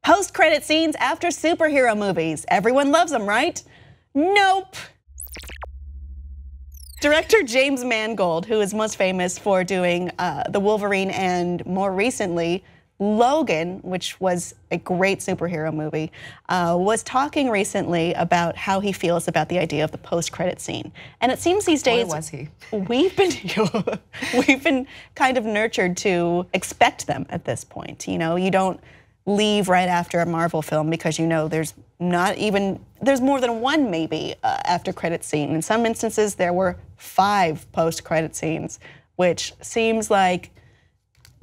Post-credit scenes after superhero movies. Everyone loves them, right? Nope. Director James Mangold, who is most famous for doing the Wolverine and more recently Logan, which was a great superhero movie, was talking recently about how he feels about the idea of the post-credit scene. And it seems these days we've been kind of nurtured to expect them at this point. You know, you don't leave right after a Marvel film because you know there's more than one maybe after credit scene. In some instances there were 5 post-credit scenes, which seems like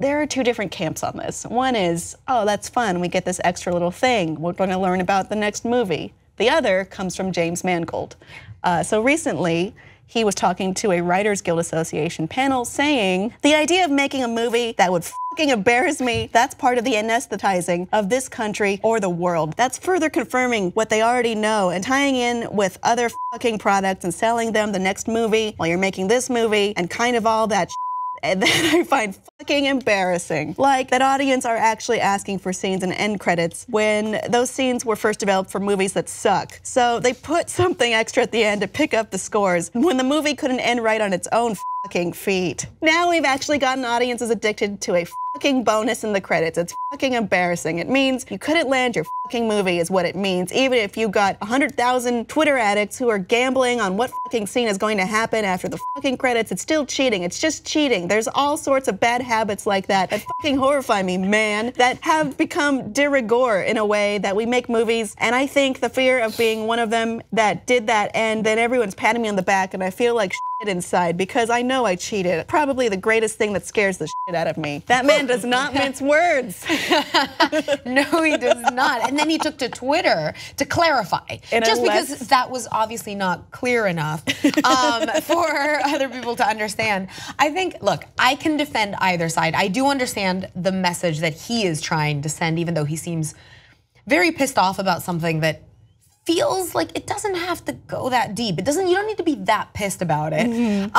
there are 2 different camps on this. One is, oh, that's fun, we get this extra little thing, we're going to learn about the next movie. The other comes from James Mangold. So recently, he was talking to a Writers Guild Association panel saying, the idea of making a movie that would fucking embarrass me, that's part of the anesthetizing of this country or the world. That's further confirming what they already know and tying in with other fucking products and selling them the next movie while you're making this movie and kind of all that shit. And then I find fucking embarrassing. Like that audience are actually asking for scenes and end credits when those scenes were first developed for movies that suck. So they put something extra at the end to pick up the scores when the movie couldn't end right on its own fucking feet. Now we've actually gotten audiences addicted to a fucking bonus in the credits. It's fucking embarrassing. It means you couldn't land your fucking movie is what it means. Even if you got 100,000 Twitter addicts who are gambling on what fucking scene is going to happen after the fucking credits, it's still cheating. It's just cheating. There's all sorts of bad habits like that fucking horrify me, man, that have become de rigueur in a way that we make movies. And I think the fear of being one of them that did that and then everyone's patting me on the back and I feel like shit inside because I know I cheated. Probably the greatest thing that scares the shit out of me. That man does not mince words. No, he does not. And then he took to Twitter to clarify. Just because that was obviously not clear enough for other people to understand. I think, look, I can defend either side. I do understand the message that he is trying to send, even though he seems very pissed off about something that feels like it doesn't have to go that deep. You don't need to be that pissed about it.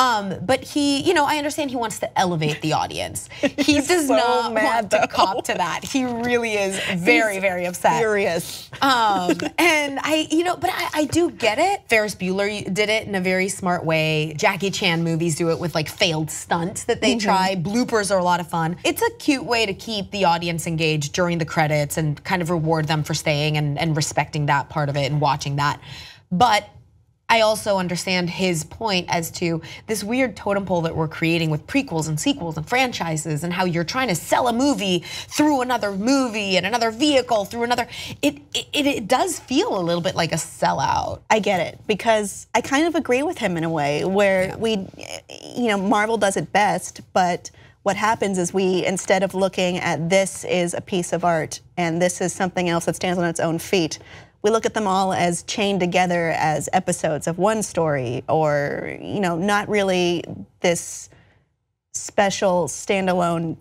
But he, you know, I understand he wants to elevate the audience. He does not want to cop to that. He really is very, very upset. Furious. And I do get it. Ferris Bueller did it in a very smart way. Jackie Chan movies do it with like failed stunts that they try. Bloopers are a lot of fun. It's a cute way to keep the audience engaged during the credits and kind of reward them for staying and respecting that part of it. Watching that. But I also understand his point as to this weird totem pole that we're creating with prequels and sequels and franchises and how you're trying to sell a movie through another movie and another vehicle through another. It does feel a little bit like a sellout. I get it because I kind of agree with him in a way where Marvel does it best, but what happens is we, instead of looking at this is a piece of art and this is something else that stands on its own feet, we look at them all as chained together as episodes of one story or, not really this special standalone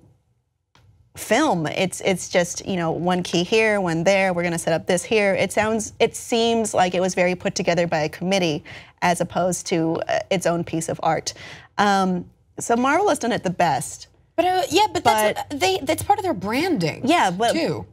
film. It's just, one key here, one there, we're gonna set up this here. It seems like it was very put together by a committee as opposed to its own piece of art. So Marvel has done it the best. But that's part of their branding. Yeah, but too.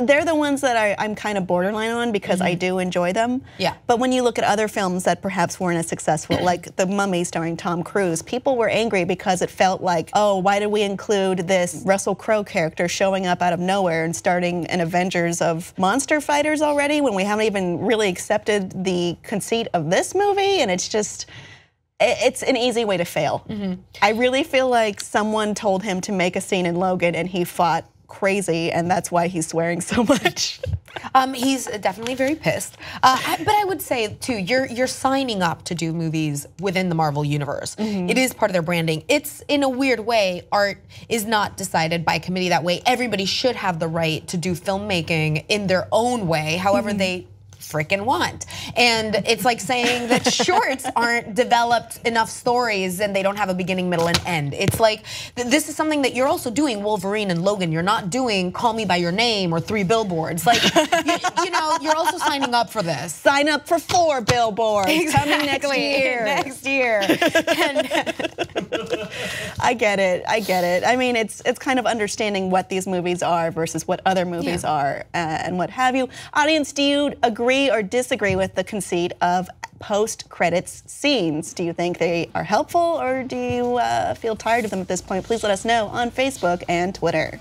They're the ones that I'm kind of borderline on because I do enjoy them. Yeah. But when you look at other films that perhaps weren't as successful, like The Mummy starring Tom Cruise, people were angry because it felt like, oh, why did we include this Russell Crowe character showing up out of nowhere and starting an Avengers of monster fighters already when we haven't even really accepted the conceit of this movie? And it's an easy way to fail. I really feel like someone told him to make a scene in Logan and he fought crazy, and that's why he's swearing so much. He's definitely very pissed. But I would say too, you're signing up to do movies within the Marvel universe. It is part of their branding. It's in a weird way, art is not decided by a committee that way. Everybody should have the right to do filmmaking in their own way, however they freaking want. And it's like saying that shorts aren't developed enough stories and they don't have a beginning, middle, and end. It's like, this is something that you're also doing, Wolverine and Logan. You're not doing Call Me By Your Name or 3 Billboards. Like, you know, you're also signing up for this. Sign up for 4 billboards coming next year. Next year. I get it. I mean, it's kind of understanding what these movies are versus what other movies are and what have you. Audience, do you agree or disagree with the conceit of post-credits scenes? Do you think they are helpful, or do you feel tired of them at this point? Please let us know on Facebook and Twitter.